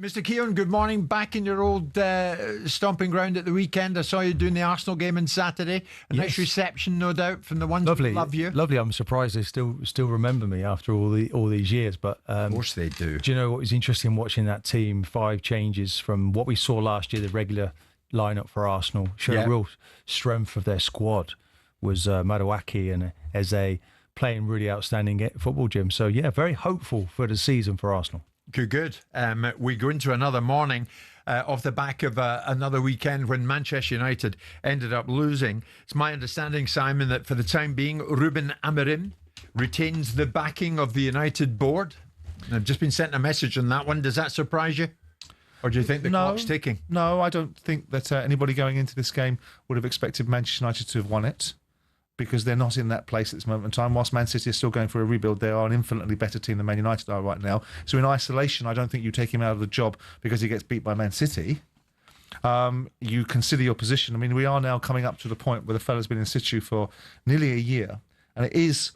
Mr. Keown, good morning. Back in your old stomping ground at the weekend. I saw you doing the Arsenal game on Saturday. Nice reception, no doubt, from the ones who love you. Lovely. I'm surprised they still remember me after all these years. But of course they do. Do you know what was interesting watching that team? 5 changes from what we saw last year. The regular lineup for Arsenal showed a real strength of their squad. Was Maduaki and Eze playing really outstanding football, Jim. So yeah, very hopeful for the season for Arsenal. Good. We go into another morning off the back of another weekend when Manchester United ended up losing. It's my understanding, Simon, that for the time being, Ruben Amorim retains the backing of the United board. I've just been sent a message on that one. Does that surprise you? Or do you think the clock's ticking? No, I don't think that anybody going into this game would have expected Manchester United to have won it, because they're not in that place at this moment in time. Whilst Man City is still going for a rebuild, they are an infinitely better team than Man United are right now. So in isolation, I don't think you take him out of the job because he gets beat by Man City. You consider your position. I mean, we are now coming up to the point where the fella's been in situ for nearly a year, and it is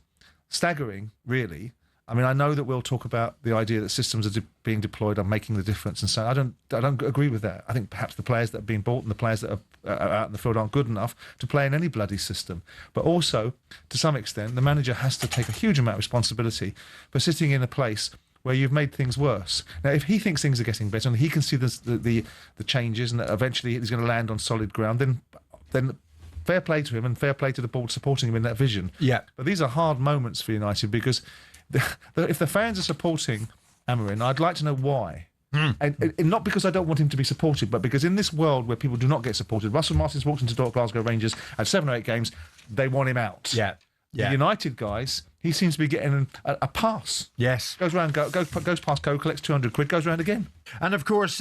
staggering, really. I mean, I know that we'll talk about the idea that systems are being deployed are making the difference, and so I don't agree with that. I think perhaps the players that have been bought and the players that are out in the field aren't good enough to play in any bloody system. But also, to some extent, the manager has to take a huge amount of responsibility for sitting in a place where you've made things worse. Now, if he thinks things are getting better and he can see the changes and that eventually he's going to land on solid ground, then fair play to him and fair play to the board supporting him in that vision. Yeah. But these are hard moments for United because if the fans are supporting Amorim, I'd like to know why. And not because I don't want him to be supported, but because in this world where people do not get supported, Russell Martin's walked into Glasgow Rangers at 7 or 8 games, they want him out. Yeah. The United guys, he seems to be getting a pass. Yes. Goes past Co, collects 200 quid, goes round again. And of course,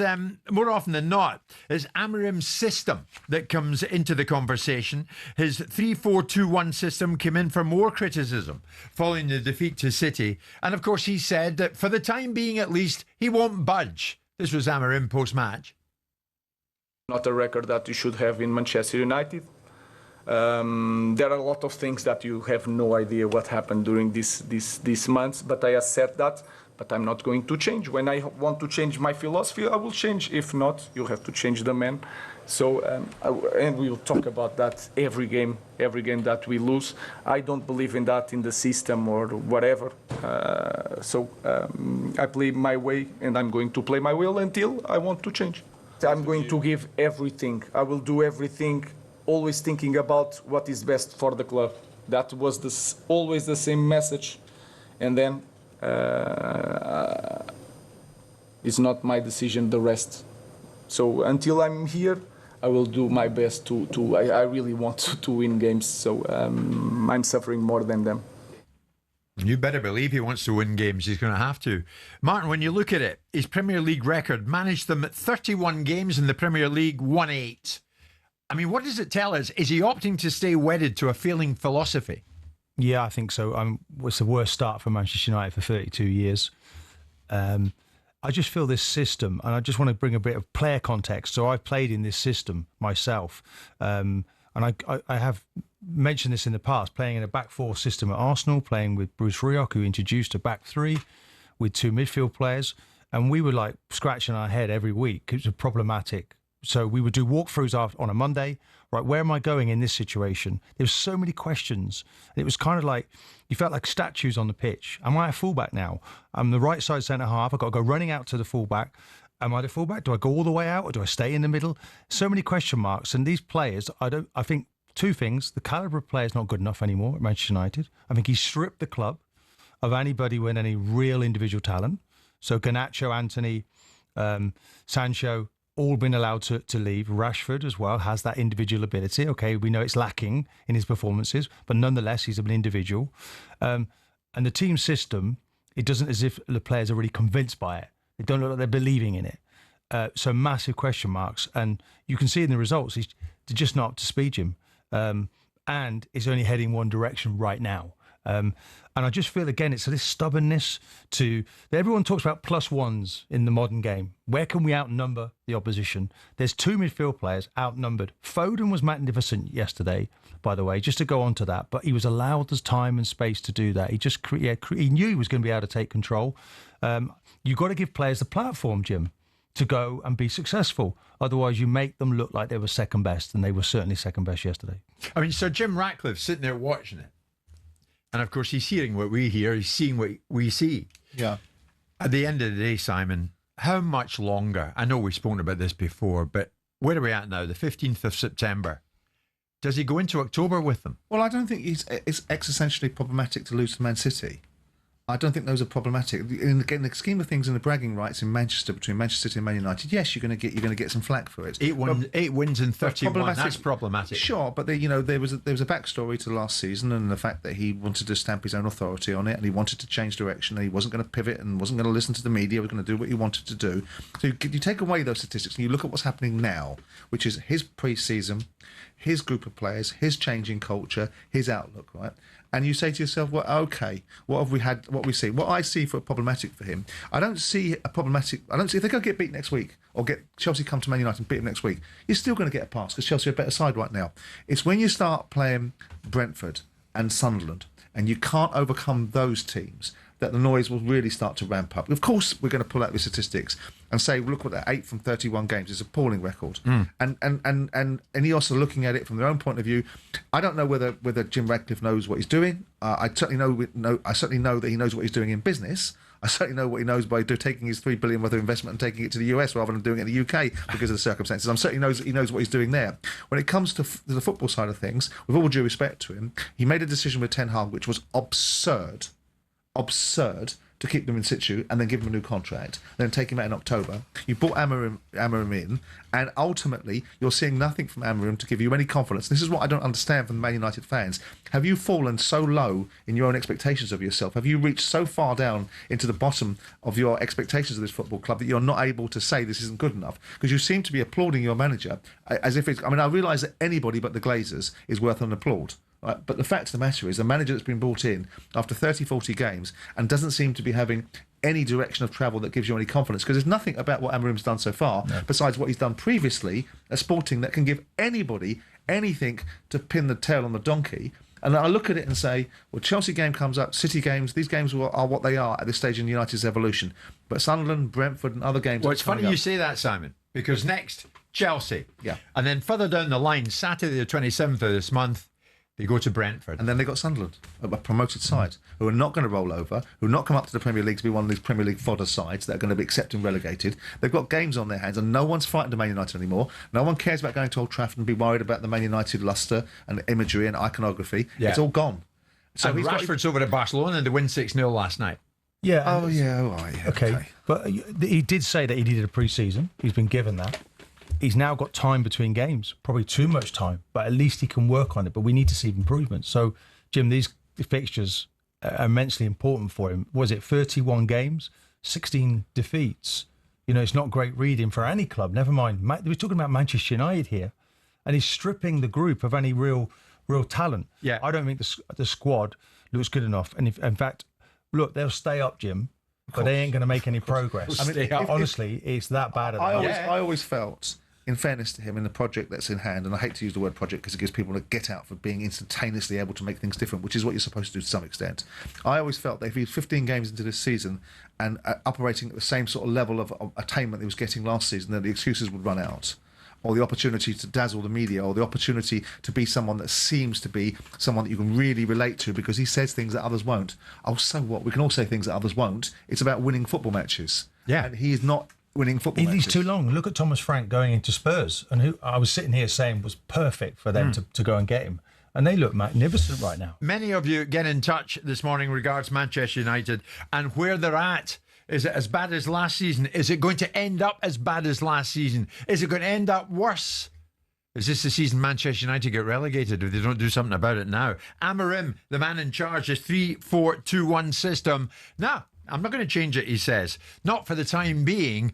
more often than not, it's Amorim's system that comes into the conversation. His 3-4-2-1 system came in for more criticism following the defeat to City. And of course, he said that for the time being at least, he won't budge. This was Amorim post-match. Not a record that you should have in Manchester United. There are a lot of things that you have no idea what happened during these months, but I accept that. But I'm not going to change. When I want to change my philosophy, I will change. If not, you have to change the man. So, and we will talk about that every game that we lose. I don't believe in that in the system or whatever. I play my way, and I'm going to play my will until I want to change. I'm going to give everything. I will do everything, always thinking about what is best for the club. That was always the same message. And then it's not my decision, the rest. So until I'm here, I will do my best I really want to win games, so I'm suffering more than them. You better believe he wants to win games. He's going to have to. Martin, when you look at it, his Premier League record, managed them at 31 games in the Premier League, won 8. I mean, what does it tell us? Is he opting to stay wedded to a failing philosophy? Yeah, I think so. It's the worst start for Manchester United for 32 years. I just feel this system, and I just want to bring a bit of player context. So I've played in this system myself, and I have mentioned this in the past, playing in a back 4 system at Arsenal, playing with Bruce Rioch, who introduced a back 3 with 2 midfield players, and we were like scratching our head every week. It was problematic. So we would do walkthroughs on a Monday. Right, where am I going in this situation? There was so many questions. And it was kind of like, you felt like statues on the pitch. Am I a fullback now? I'm the right side centre half. I've got to go running out to the fullback. Am I the fullback? Do I go all the way out or do I stay in the middle? So many question marks. And these players, I think 2 things. The calibre of player is not good enough anymore at Manchester United. I think he stripped the club of anybody with any real individual talent. So Garnacho, Anthony, Sancho, all been allowed to leave. Rashford as well has that individual ability. Okay, we know it's lacking in his performances, but nonetheless, he's an individual. And the team system, it doesn't as if the players are really convinced by it. They don't look like they're believing in it. So massive question marks. And you can see in the results, they're just not up to speed, Jim. And it's only heading one direction right now. And I just feel, again, it's this stubbornness to... Everyone talks about +1s in the modern game. Where can we outnumber the opposition? There's 2 midfield players outnumbered. Foden was magnificent yesterday, by the way, just to go on to that. But he was allowed the time and space to do that. He just he knew he was going to be able to take control. You've got to give players the platform, Jim, to go and be successful. Otherwise, you make them look like they were second best, and they were certainly second best yesterday. I mean, so Jim Ratcliffe's sitting there watching it. And of course, he's hearing what we hear, he's seeing what we see. Yeah. At the end of the day, Simon, how much longer? I know we've spoken about this before, but where are we at now? The 15th of September. Does he go into October with them? Well, I don't think it's existentially problematic to lose to Man City. I don't think those are problematic. In the scheme of things, in the bragging rights in Manchester between Manchester City and Man United, yes, you're going to get some flack for it. 8 wins in 31. That's problematic. Sure, but there was a backstory to last season, and the fact that he wanted to stamp his own authority on it, and he wanted to change direction, and he wasn't going to pivot and wasn't going to listen to the media. He was going to do what he wanted to do. So you take away those statistics and you look at what's happening now, which is his pre-season, his group of players, his changing culture, his outlook, right? And you say to yourself, well, okay, what have we had, what we see? What I see for problematic for him, I don't see if they're going to get beat next week or get Chelsea come to Man United and beat them next week, you're still going to get a pass because Chelsea are a better side right now. It's when you start playing Brentford and Sunderland and you can't overcome those teams that the noise will really start to ramp up. Of course, we're going to pull out the statistics and say, look what that 8 from 31 games is, an appalling record. And he also looking at it from their own point of view. I don't know whether Jim Ratcliffe knows what he's doing. I certainly know that he knows what he's doing in business. I certainly know what he knows by taking his $3 billion worth of investment and taking it to the US rather than doing it in the UK because of the circumstances. I'm certainly knows that he knows what he's doing there. When it comes to the football side of things, with all due respect to him, he made a decision with Ten Hag which was absurd to keep them in situ and then give him a new contract, then take him out in October. You brought Amorim in, and ultimately you're seeing nothing from Amorim to give you any confidence. This is what I don't understand from the Man United fans. Have you fallen so low in your own expectations of yourself? Have you reached so far down into the bottom of your expectations of this football club that you're not able to say this isn't good enough? Because you seem to be applauding your manager as if it's... I mean, I realise that anybody but the Glazers is worth an applaud. Right? But the fact of the matter is, a manager that's been brought in after 30, 40 games and doesn't seem to be having any direction of travel that gives you any confidence, because there's nothing about what Amorim's done so far besides what he's done previously at Sporting that can give anybody anything to pin the tail on the donkey. And I look at it and say, well, Chelsea game comes up, City games, these games are what they are at this stage in United's evolution. But Sunderland, Brentford and other games... Well, it's funny you say that, Simon, because next, Chelsea. Yeah. And then further down the line, Saturday the 27th of this month, they go to Brentford. And then they got Sunderland, a promoted side, who are not going to roll over, who will not come up to the Premier League to be one of these Premier League fodder sides that are going to be accepted and relegated. They've got games on their hands, and no one's frightened of Man United anymore. No one cares about going to Old Trafford and be worried about the Man United lustre and imagery and iconography. Yeah. It's all gone. So and Rashford's over at Barcelona and they win 6-0 last night. Yeah. Oh, yeah. All right. Yeah, okay. But he did say that he needed a pre-season. He's been given that. He's now got time between games, probably too much time, but at least he can work on it. But we need to see improvement. So, Jim, these fixtures are immensely important for him. Was it 31 games, 16 defeats? You know, it's not great reading for any club. Never mind. We're talking about Manchester United here, and he's stripping the group of any real talent. Yeah, I don't think the squad looks good enough. And in fact, look, they'll stay up, Jim, but they ain't going to make any progress. I mean, honestly, it's that bad. I always felt, in fairness to him, in the project that's in hand, and I hate to use the word project because it gives people a get out for being instantaneously able to make things different, which is what you're supposed to do to some extent. I always felt that if he's 15 games into this season and operating at the same sort of level of attainment he was getting last season, that the excuses would run out, or the opportunity to dazzle the media, or the opportunity to be someone that seems to be someone that you can really relate to because he says things that others won't. Oh, so what? We can all say things that others won't. It's about winning football matches. Yeah. And he is not winning football matches. He's too long. Look at Thomas Frank going into Spurs, and who I was sitting here saying was perfect for them to go and get him. And they look magnificent right now. Many of you get in touch this morning regards Manchester United and where they're at. Is it as bad as last season? Is it going to end up as bad as last season? Is it going to end up worse? Is this the season Manchester United get relegated if they don't do something about it now? Amorim, the man in charge, this 3-4-2-1 system. No, I'm not going to change it, he says. Not for the time being.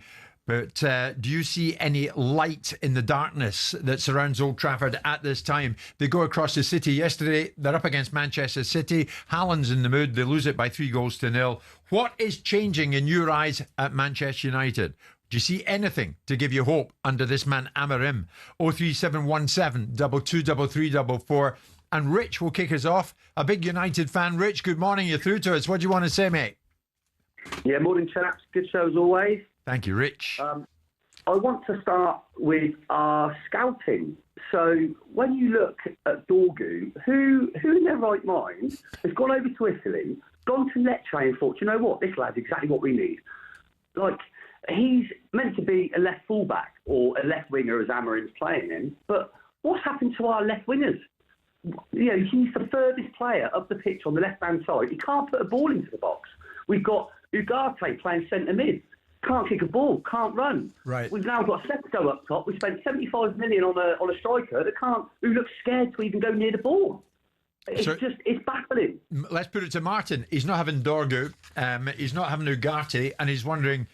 But do you see any light in the darkness that surrounds Old Trafford at this time? They go across the city yesterday. They're up against Manchester City. Haaland's in the mood. They lose it by 3-0. What is changing in your eyes at Manchester United? Do you see anything to give you hope under this man Amorim? 03717 223344. And Rich will kick us off. A big United fan. Rich, good morning. You're through to us. What do you want to say, mate? Yeah, morning, chaps. Good show as always. Thank you, Rich. I want to start with our scouting. So when you look at Dorgu, who in their right mind has gone over to Italy, gone to Lecce and thought, you know what, this lad's exactly what we need. Like, he's meant to be a left fullback or a left winger as Amorim's playing him, but what's happened to our left wingers? You know, he's the furthest player up the pitch on the left-hand side. He can't put a ball into the box. We've got Ugarte playing centre mid. Can't kick a ball, can't run. Right. We've now got Sesto up top. We spent 75 million on a striker who looks scared to even go near the ball. It's baffling. Let's put it to Martin. He's not having Dorgu, he's not having Ugarte, and he's wondering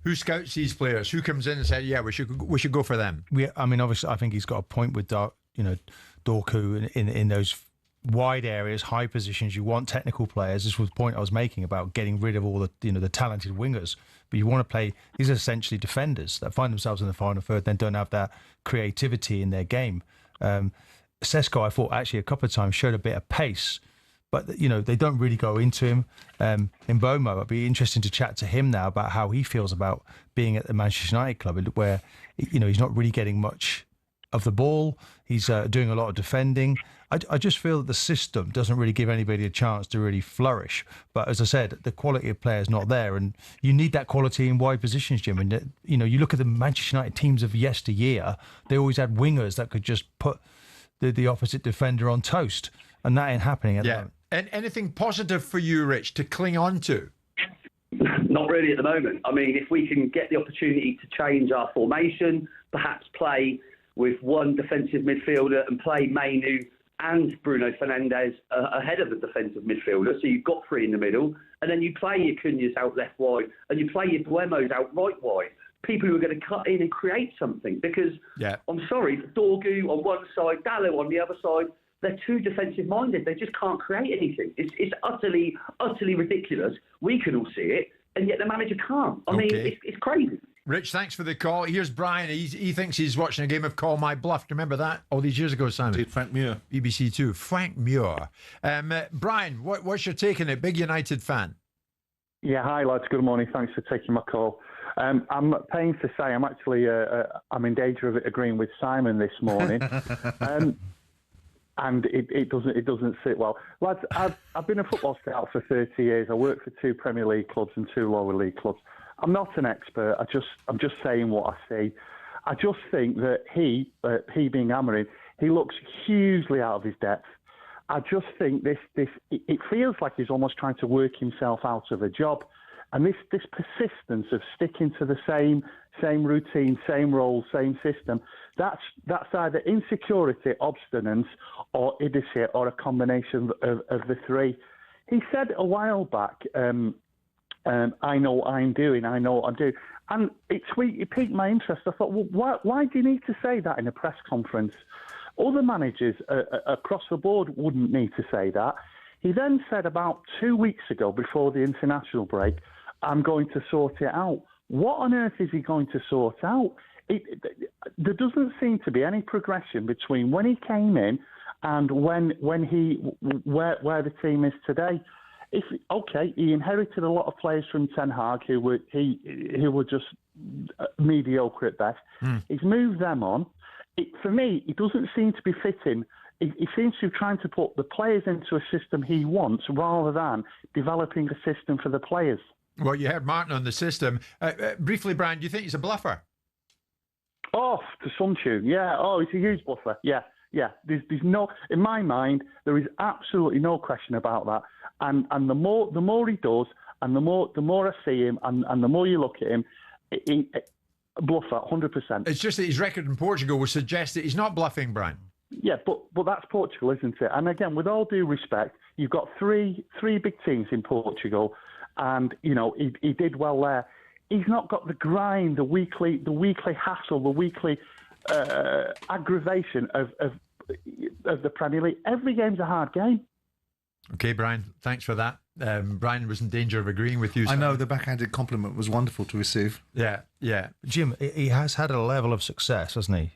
who scouts these players, who comes in and says, yeah, we should go for them. I mean, obviously, I think he's got a point with Dorku in those wide areas, high positions. You want technical players. This was the point I was making about getting rid of all the the talented wingers. But you want to play. These are essentially defenders that find themselves in the final third, then don't have that creativity in their game. Sesko, I thought actually a couple of times showed a bit of pace, but they don't really go into him. In Bomo, it'd be interesting to chat to him now about how he feels about being at the Manchester United club, where he's not really getting much of the ball. He's doing a lot of defending. I just feel that the system doesn't really give anybody a chance to really flourish. But as I said, the quality of players not there, and you need that quality in wide positions, Jim. And you look at the Manchester United teams of yesteryear; they always had wingers that could just put the opposite defender on toast, and that ain't happening at the moment. And anything positive for you, Rich, to cling on to? Not really at the moment. I mean, if we can get the opportunity to change our formation, perhaps play with one defensive midfielder and play Mainu and Bruno Fernandes ahead of the defensive midfielder, so you've got three in the middle, and then you play your Cunhas out left wide, and you play your Buemos out right wide. People who are going to cut in and create something, because I'm sorry, Dorgu on one side, Dallo on the other side, they're too defensive minded. They just can't create anything. It's utterly ridiculous. We can all see it, and yet the manager can't. I mean, it's crazy. Rich, thanks for the call. Here's Brian. He thinks he's watching a game of Call My Bluff. Do you remember that? All these years ago, Simon. Frank Muir. BBC Two. Frank Muir. Brian, what's your take on it? Big United fan. Yeah, hi lads. Good morning. Thanks for taking my call. I'm pained to say I'm actually I'm in danger of agreeing with Simon this morning, and it doesn't sit well, lads. I've been a football scout for 30 years. I worked for 2 Premier League clubs and 2 lower league clubs. I'm not an expert. I'm just saying what I see. I just think that he being Amorim, he looks hugely out of his depth. I just think it feels like he's almost trying to work himself out of a job. And this persistence of sticking to the same routine, same role, same system, that's either insecurity, obstinance, or idiocy, or a combination of the three. He said a while back, I know what I'm doing, I know what I'm doing. And it piqued my interest. I thought, well, why do you need to say that in a press conference? Other managers across the board wouldn't need to say that. He then said about 2 weeks ago, before the international break, I'm going to sort it out. What on earth is he going to sort out? There doesn't seem to be any progression between when he came in and where the team is today. He inherited a lot of players from Ten Hag who were just mediocre at best. He's moved them on. For me, it doesn't seem to be fitting. He seems to be trying to put the players into a system he wants rather than developing a system for the players. Well, you heard Martin on the system. Briefly, Brian, do you think he's a bluffer? Oh, to some tune, yeah. Oh, he's a huge bluffer. Yeah. There's no, in my mind, there is absolutely no question about that. And the more he does, and the more I see him, and the more you look at him, bluffer, 100%. It's just that his record in Portugal would suggest that he's not bluffing, Brian. Yeah, but that's Portugal, isn't it? And again, with all due respect, you've got three big teams in Portugal, and he did well there. He's not got the grind, the weekly hassle, the weekly aggravation of the Premier League. Every game's a hard game. Okay, Brian, thanks for that. Brian was in danger of agreeing with you. I know, the backhanded compliment was wonderful to receive. Yeah. Jim, he has had a level of success, hasn't he,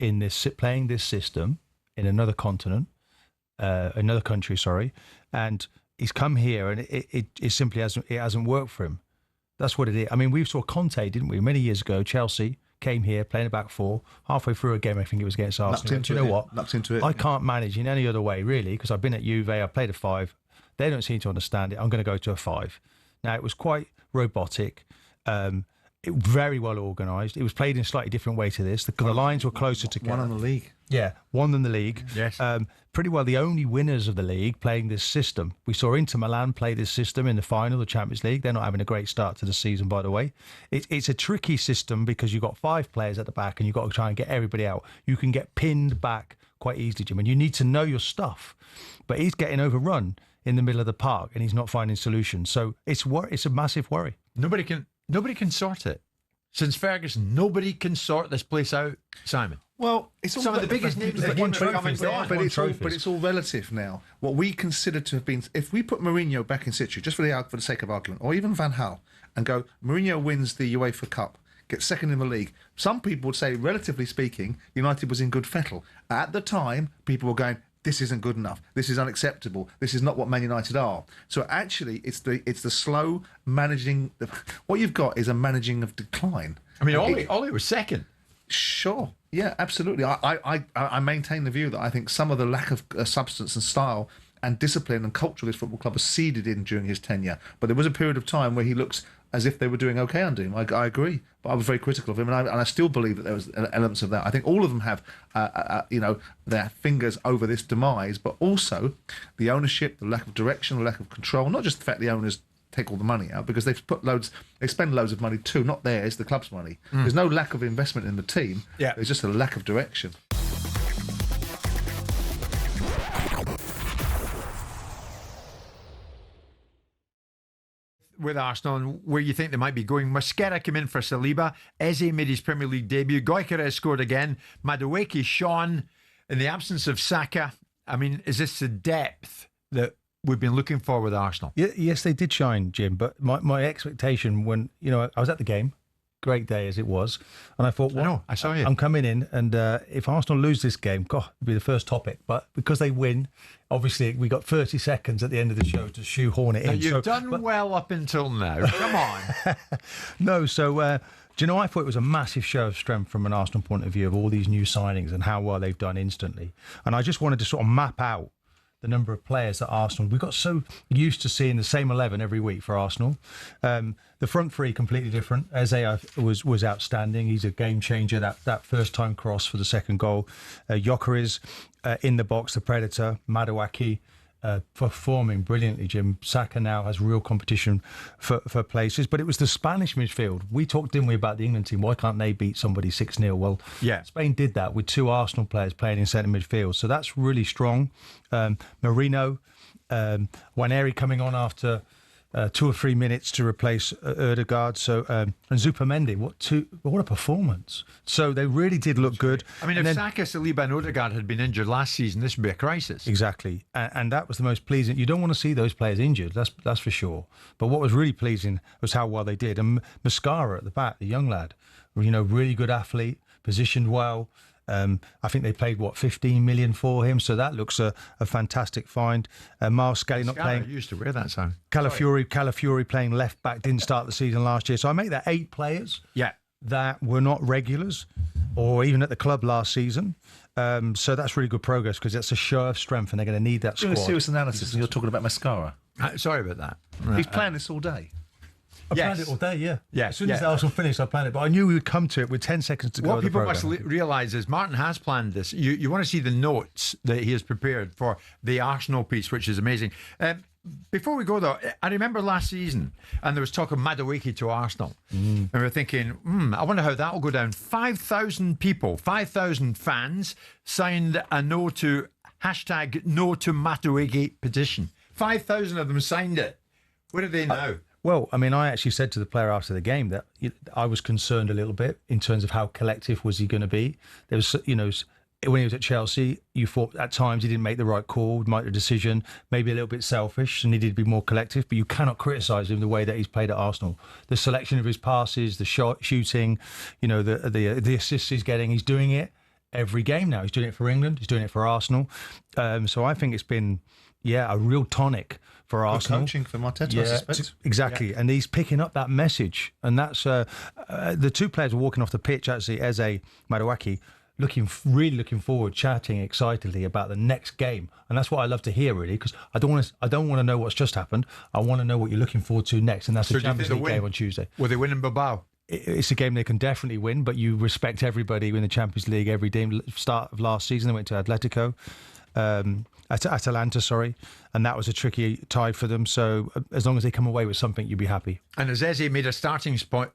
in this playing this system in another continent, another country, sorry, and he's come here and it simply hasn't worked for him. That's what it is. I mean, we saw Conte, didn't we, many years ago, Chelsea, came here playing a back four. Halfway through a game, I think it was against Arsenal. Do you know what? Knocked into it. I can't manage in any other way, really, because I've been at Juve, I played a 5. They don't seem to understand it. I'm going to go to a 5. Now, it was quite robotic. Very well organised. It was played in a slightly different way to this. The lines were closer together. One on the league. Yeah, won them the league. Yes. Pretty well the only winners of the league playing this system. We saw Inter Milan play this system in the final of the Champions League. They're not having a great start to the season, by the way. It's a tricky system because you've got 5 players at the back and you've got to try and get everybody out. You can get pinned back quite easily, Jim, and you need to know your stuff. But he's getting overrun in the middle of the park and he's not finding solutions. So it's a massive worry. Nobody can sort it. Since Ferguson, nobody can sort this place out, Simon. Well, it's all Some of the biggest names that one came trophy, and gone. but it's all relative now. What we consider to have been, if we put Mourinho back in situ, just for the sake of argument, or even Van Gaal, and go, Mourinho wins the UEFA Cup, gets second in the league. Some people would say, relatively speaking, United was in good fettle. At the time, people were going, this isn't good enough. This is unacceptable. This is not what Man United are. So actually, it's the slow managing. What you've got is a managing of decline. I mean, Ollie was second. Sure. Yeah, absolutely. I maintain the view that I think some of the lack of substance and style and discipline and culture of this football club was seeded in during his tenure. But there was a period of time where he looks as if they were doing okay under him. I agree. But I was very critical of him, and I still believe that there was elements of that. I think all of them have, their fingers over this demise, but also the ownership, the lack of direction, the lack of control, not just the fact the owners take all the money out, because they spend loads of money too, not theirs, the club's money. There's no lack of investment in the team. Yeah. There's just a lack of direction. With Arsenal and where you think they might be going. Mosquera came in for Saliba. Eze made his Premier League debut. Gyökeres scored again. Madueke shone in the absence of Saka. I mean, is this the depth that we've been looking for with Arsenal? Yes, they did shine, Jim. But my expectation when, I was at the game, great day as it was, and I thought, well, I know, I saw you. I'm coming in, and if Arsenal lose this game, God, it'll be the first topic. But because they win, obviously we got 30 seconds at the end of the show to shoehorn it in. Now, you've done well up until now. Come on. No, so do you know, I thought it was a massive show of strength from an Arsenal point of view of all these new signings and how well they've done instantly. And I just wanted to sort of map out the number of players that Arsenal, we got so used to seeing the same 11 every week for Arsenal. The front three completely different. Eze was outstanding. He's a game changer. That first time cross for the second goal. Gyökeres in the box, the Predator. Madueke performing brilliantly, Jim. Saka now has real competition for places. But it was the Spanish midfield. We talked, didn't we, about the England team? Why can't they beat somebody 6-0? Well, yeah. Spain did that with 2 Arsenal players playing in centre midfield. So that's really strong. Marino, Waneri coming on after 2 or 3 minutes to replace Ødegaard. So and Zupimendi, what a performance! So they really did look good. I mean, if Saka, Saliba, and Ødegaard had been injured last season, this would be a crisis. Exactly, and that was the most pleasing. You don't want to see those players injured, that's for sure. But what was really pleasing was how well they did. And Mosquera at the back, the young lad, really good athlete, positioned well. I think they paid 15 million for him, so that looks a fantastic find. Miles Skelly not playing. Used to wear that sign. Calafiori playing left back, didn't start the season last year. So I make that 8 players. Yeah, that were not regulars, or even at the club last season. So that's really good progress because that's a show of strength, and they're going to need that squad. Doing a serious analysis, and you're talking about Mosquera. Sorry about that. He's playing this all day. I planned it all day, yeah. Yeah. As soon as the Arsenal finished, I planned it. But I knew we would come to it with 10 seconds to go. What people must realise is Martin has planned this. You want to see the notes that he has prepared for the Arsenal piece, which is amazing. Before we go, though, I remember last season, and there was talk of Madueke to Arsenal. And we were thinking, I wonder how that will go down. 5,000 people, 5,000 fans signed a no to Madueke petition. 5,000 of them signed it. Where are they now? Well, I mean, I actually said to the player after the game that I was concerned a little bit in terms of how collective was he going to be. There was, when he was at Chelsea, you thought at times he didn't make the right call, make the decision, maybe a little bit selfish and needed to be more collective. But you cannot criticise him the way that he's played at Arsenal. The selection of his passes, the shooting, the assists he's getting, he's doing it every game now. He's doing it for England. He's doing it for Arsenal. So I think it's been, a real tonic for Good Arsenal. coaching for Arteta, I suspect. Exactly. And he's picking up that message. And that's the two players were walking off the pitch, actually, Eze, Madueke, really looking forward, chatting excitedly about the next game. And that's what I love to hear, really, because I don't want to know what's just happened. I want to know what you're looking forward to next. And that's the Champions League game on Tuesday. Will they win in Bilbao? It's a game they can definitely win, but you respect everybody in the Champions League every game. Start of last season, they went to Atletico. Atalanta, and that was a tricky tie for them. So as long as they come away with something, you'd be happy. And has Eze made a starting spot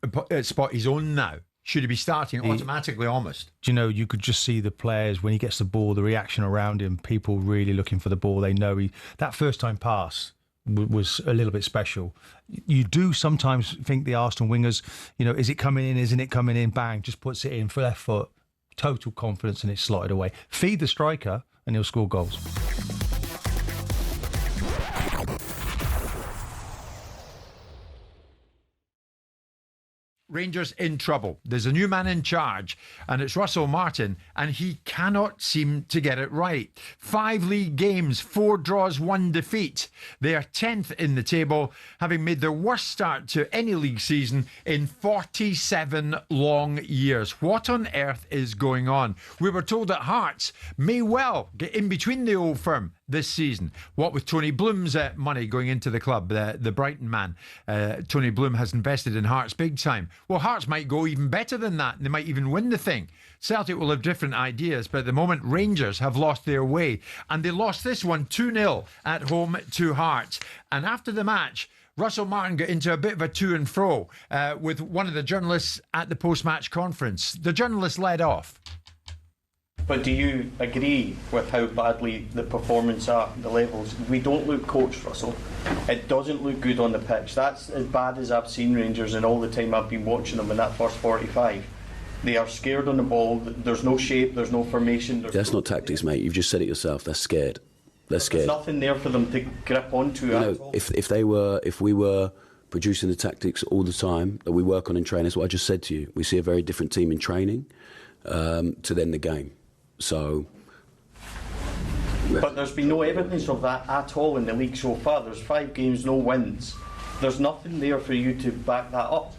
his own now? Should he be starting automatically almost? Do you know, you could just see the players when he gets the ball, the reaction around him, people really looking for the ball. They know that first time pass was a little bit special. You do sometimes think the Arsenal wingers, is it coming in, isn't it coming in, bang, just puts it in for left foot, total confidence, and it's slotted away. Feed the striker and he'll score goals. Rangers in trouble. There's a new man in charge, and it's Russell Martin, and he cannot seem to get it right. 5 league games, 4 draws, 1 defeat. They are 10th in the table, having made their worst start to any league season in 47 long years. What on earth is going on? We were told that Hearts may well get in between the old firm this season. What with Tony Bloom's money going into the club, the Brighton man. Tony Bloom has invested in Hearts big time. Well, Hearts might go even better than that. They might even win the thing. Celtic will have different ideas, but at the moment, Rangers have lost their way. And they lost this one 2-0 at home to Hearts. And after the match, Russell Martin got into a bit of a to and fro with one of the journalists at the post-match conference. The journalist led off. But do you agree with how badly the performance are, the levels? We don't look coached, Russell. It doesn't look good on the pitch. That's as bad as I've seen Rangers in all the time I've been watching them in that first 45. They are scared on the ball. There's no shape, there's no formation. That's not tactics, mate. You've just said it yourself. They're scared. They're scared. There's nothing there for them to grip onto at all. If we were producing the tactics all the time that we work on in training, that's what I just said to you. We see a very different team in training to then the game. So, but there's been no evidence of that at all in the league so far. There's 5 games, no wins. There's nothing there for you to back that up.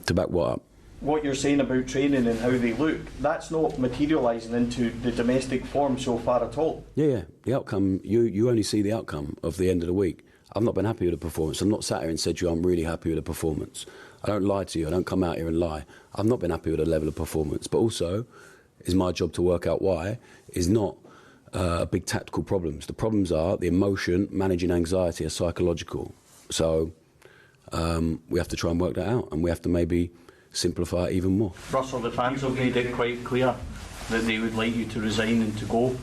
To back what up? What you're saying about training and how they look, that's not materialising into the domestic form so far at all. Yeah. The outcome, you only see the outcome of the end of the week. I've not been happy with the performance. I've not sat here and said to you I'm really happy with the performance. I don't lie to you. I don't come out here and lie. I've not been happy with the level of performance. But also, is my job to work out why, is not big tactical problems. The problems are the emotion, managing anxiety are psychological. So we have to try and work that out, and we have to maybe simplify it even more. Russell, the fans have made it quite clear that they would like you to resign and to go.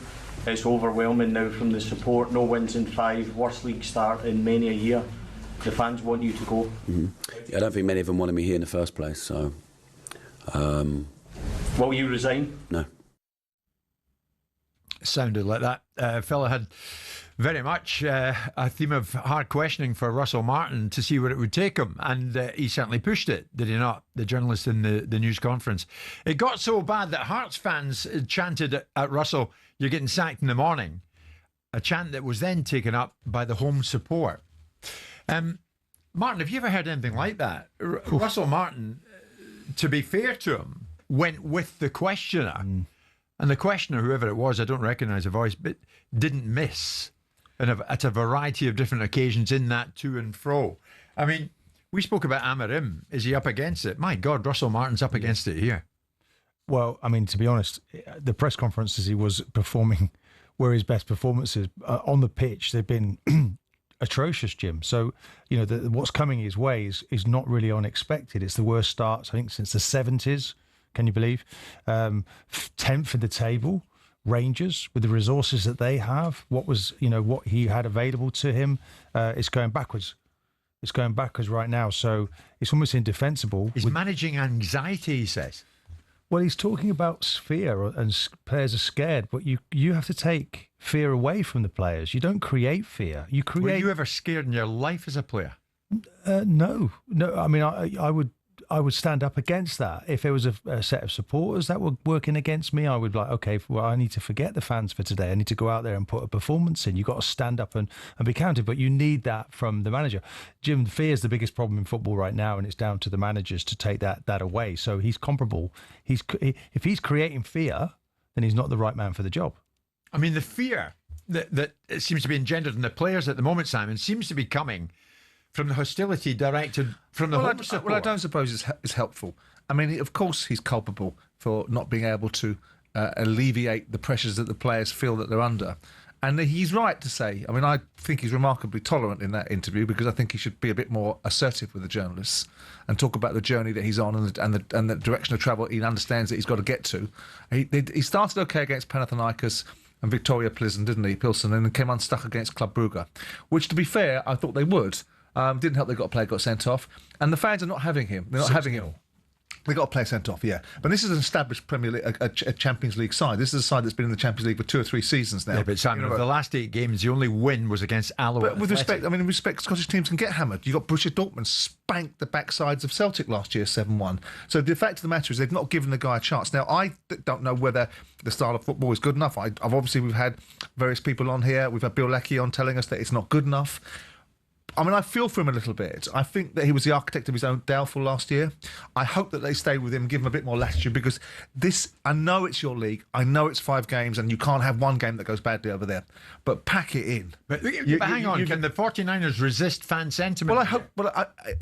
It's overwhelming now from the support. No wins in 5, worst league start in many a year. The fans want you to go. Mm-hmm. Yeah, I don't think many of them wanted me here in the first place, so... Will you resign? No. Sounded like that fella had very much a theme of hard questioning for Russell Martin to see where it would take him, and he certainly pushed it, did he not? The journalist in the news conference. It got so bad that Hearts fans chanted at Russell, "You're getting sacked in the morning," a chant that was then taken up by the home support. Martin, have you ever heard anything like that? Russell Martin, to be fair to him, went with the questioner. And the questioner, whoever it was, I don't recognise the voice, but didn't miss at a variety of different occasions in that to and fro. I mean, we spoke about Amorim. Is he up against it? My God, Russell Martin's up against it here. Well, I mean, to be honest, the press conferences he was performing were his best performances. On the pitch, they've been atrocious, Jim. So, you know, what's coming his way is not really unexpected. It's the worst starts, I think, since the 70s. Can you believe? 10th in the table. Rangers, with the resources that they have, what he had available to him, it's going backwards. It's going backwards right now. So it's almost indefensible. He's managing anxiety, he says. Well, he's talking about fear, and players are scared, but you have to take fear away from the players. You don't create fear. You create. Were you ever scared in your life as a player? No. I mean, I would would stand up against that. If there was a set of supporters that were working against me, I would be like, okay, well, I need to forget the fans for today. I need to go out there and put a performance in. You've got to stand up and be counted, but you need that from the manager. Jim, fear is the biggest problem in football right now, and it's down to the managers to take that away. So he's comparable. If he's creating fear, then he's not the right man for the job. I mean, the fear that it seems to be engendered in the players at the moment, Simon, seems to be coming from the hostility directed from the home support. Well, I don't suppose it's helpful. I mean, of course, he's culpable for not being able to alleviate the pressures that the players feel that they're under. And he's right to say, I mean, I think he's remarkably tolerant in that interview, because I think he should be a bit more assertive with the journalists and talk about the journey that he's on and the direction of travel he understands that he's got to get to. He started okay against Panathinaikos and Victoria Pilsen, didn't he, Pilsen, and then came unstuck against Club Brugge, which, to be fair, I thought they would. Didn't help they got a player got sent off. And the fans are not having him. They're not having him. They got a player sent off, yeah. But this is an established Premier League, a Champions League side. This is a side that's been in the Champions League for 2 or 3 seasons now. Yeah, but Simon, of the last 8 games, the only win was against Alloa. But with respect, Scottish teams can get hammered. You got Borussia Dortmund spanked the backsides of Celtic last year 7-1. So the fact of the matter is they've not given the guy a chance. Now, I don't know whether the style of football is good enough. We've had various people on here. We've had Bill Leckie on telling us that it's not good enough. I mean, I feel for him a little bit. I think that he was the architect of his own downfall last year. I hope that they stay with him, give him a bit more latitude, because I know it's your league. I know it's 5 games and you can't have one game that goes badly over there. But pack it in. But hang on, can the 49ers resist fan sentiment? Well, I hope...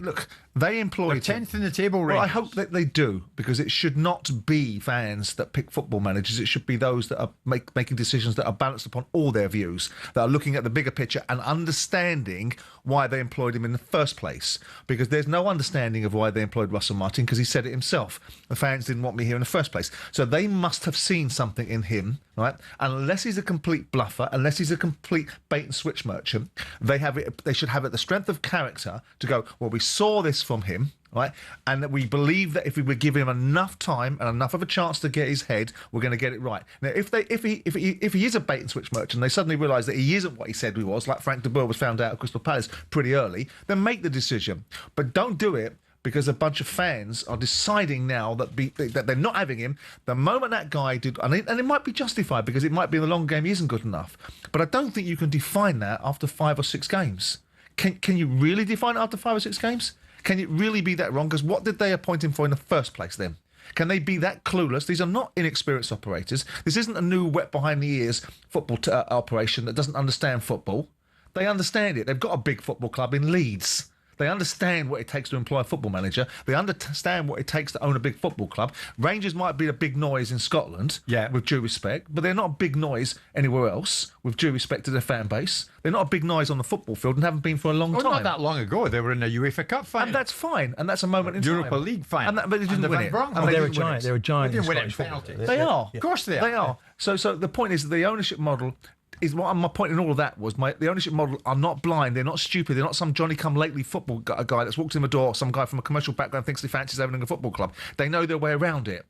look, they employed They're 10th in the table range. Well, I hope that they do, because it should not be fans that pick football managers. It should be those that are making decisions that are balanced upon all their views, that are looking at the bigger picture and understanding why they employed him in the first place. Because there's no understanding of why they employed Russell Martin, because he said it himself. The fans didn't want me here in the first place. So they must have seen something in him, right? Unless he's a complete bluffer, unless he's a complete bait and switch merchant, they should have the strength of character to go, well, we saw this from him, right? And that we believe that if we would give him enough time and enough of a chance to get his head, we're going to get it right. Now, if he is a bait and switch merchant, they suddenly realise that he isn't what he said he was, like Frank de Boer was found out at Crystal Palace pretty early, then make the decision. But don't do it because a bunch of fans are deciding now that they're not having him. The moment that guy did, and it might be justified because it might be in the long game he isn't good enough, but I don't think you can define that after 5 or 6 games. Can you really define it after 5 or 6 games? Can it really be that wrong? Because what did they appoint him for in the first place then? Can they be that clueless? These are not inexperienced operators. This isn't a new wet behind the ears football operation that doesn't understand football. They understand it. They've got a big football club in Leeds. They understand what it takes to employ a football manager. They understand what it takes to own a big football club. Rangers might be a big noise in Scotland, with due respect, but they're not a big noise anywhere else, with due respect to their fan base. They're not a big noise on the football field and haven't been for a long time. Not that long ago. They were in a UEFA Cup final. And that's fine. And that's a moment in time. Europa League final. But they didn't win it. They're a giant. They're a giant. They didn't win it in penalties. They are. Of course they are. They are. So the point is that the ownership model is what my point in all of that was. The ownership model are not blind. They're not stupid. They're not some Johnny-come-lately football guy that's walked in the door, some guy from a commercial background thinks he fancies owning a football club. They know their way around it.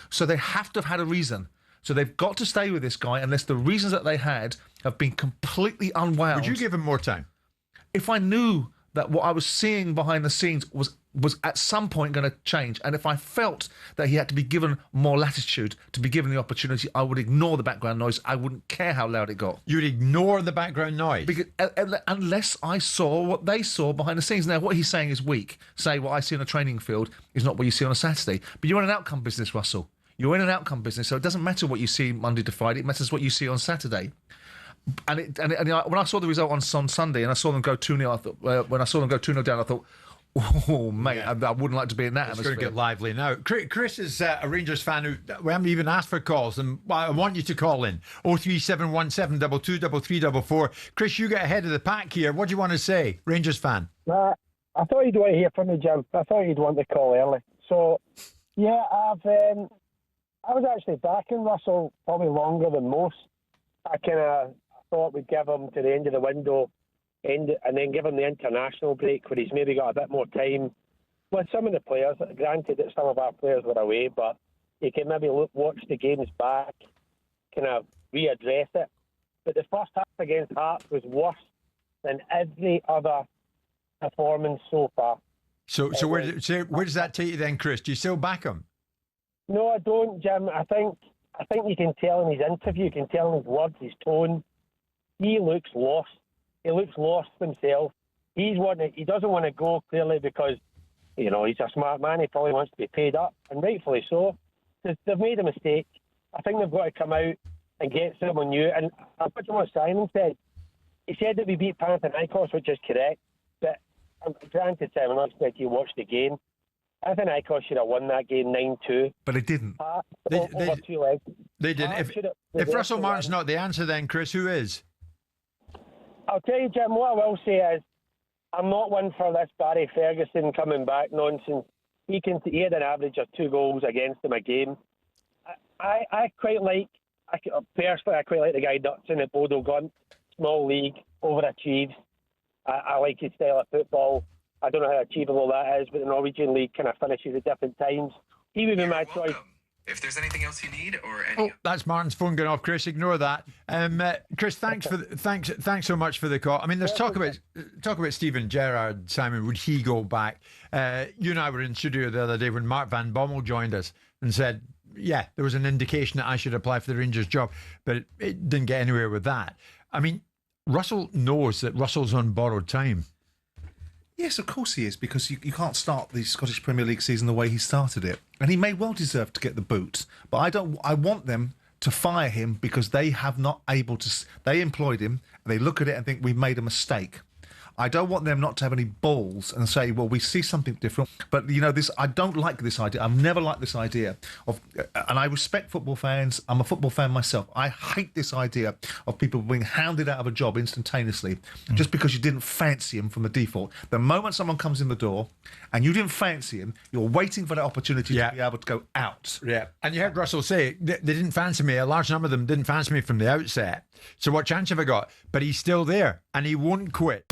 So they have to have had a reason. So they've got to stay with this guy unless the reasons that they had have been completely unwound. Would you give him more time? If I knew that what I was seeing behind the scenes was at some point going to change, and if I felt that he had to be given more latitude, to be given the opportunity, I would ignore the background noise. I wouldn't care how loud it got. You'd ignore the background noise? Because, unless I saw what they saw behind the scenes. Now, what he's saying is weak. Say what I see on a training field is not what you see on a Saturday. But you're in an outcome business, Russell. You're in an outcome business, so it doesn't matter what you see Monday to Friday. It matters what you see on Saturday. And when I saw the result on Sunday and I saw them go 2-0, I thought, when I saw them go 2-0 down, I thought, oh, mate, I wouldn't like to be in that atmosphere. It's going to get lively now. Chris is a Rangers fan who we haven't even asked for calls, and I want you to call in 03717 223344. Chris, you get ahead of the pack here. What do you want to say, Rangers fan? I thought you'd want to hear from me, Jim. I thought you'd want to call early. So, yeah, I was actually backing Russell probably longer than most. I kind of thought we'd give him to the end of the window and then give him the international break where he's maybe got a bit more time with some of the players. Granted that some of our players were away, but he can maybe watch the games back, kind of readdress it. But the first half against Hearts was worse than every other performance so far. So where does that take you then, Chris? Do you still back him? No, I don't, Jim. I think you can tell in his interview, you can tell in his words, his tone. He looks lost. He looks lost himself. He doesn't want to go, clearly, because, you know, he's a smart man. He probably wants to be paid up, and rightfully so. They've made a mistake. I think they've got to come out and get someone new. And I'll put what Simon said. He said that we beat Panathinaikos, which is correct. But granted, Simon, I expect you watched the game. Panathinaikos should have won that game 9-2. But it didn't. Over 2 legs. They didn't. If Russell Martin's not the answer, then, Chris, who is? I'll tell you, Jim, what I will say is I'm not one for this Barry Ferguson coming back nonsense. He had an average of 2 goals against him a game. I quite like the guy Dutson at Bodo Glimt. Small league, overachieves. I like his style of football. I don't know how achievable that is, but the Norwegian league kind of finishes at different times. He would be my choice. If there's anything else you need or any... that's Martin's phone going off, Chris. Ignore that. Chris, thanks so much for the call. I mean, there's talk about Steven Gerrard, Simon. Would he go back? You and I were in studio the other day when Mark Van Bommel joined us and said, yeah, there was an indication that I should apply for the Rangers job, but it didn't get anywhere with that. I mean, Russell knows that Russell's on borrowed time. Yes, of course he is, because you can't start the Scottish Premier League season the way he started it. And he may well deserve to get the boot. But I want them to fire him because they have not able to... They employed him, and they look at it and think we've made a mistake. I don't want them not to have any balls and say, well, we see something different. But, you know, I don't like this idea. I've never liked this idea of... And I respect football fans. I'm a football fan myself. I hate this idea of people being hounded out of a job instantaneously just because you didn't fancy him from the default. The moment someone comes in the door and you didn't fancy him, you're waiting for that opportunity to be able to go out. Yeah. And you heard Russell say, they didn't fancy me. A large number of them didn't fancy me from the outset. So what chance have I got? But he's still there and he won't quit.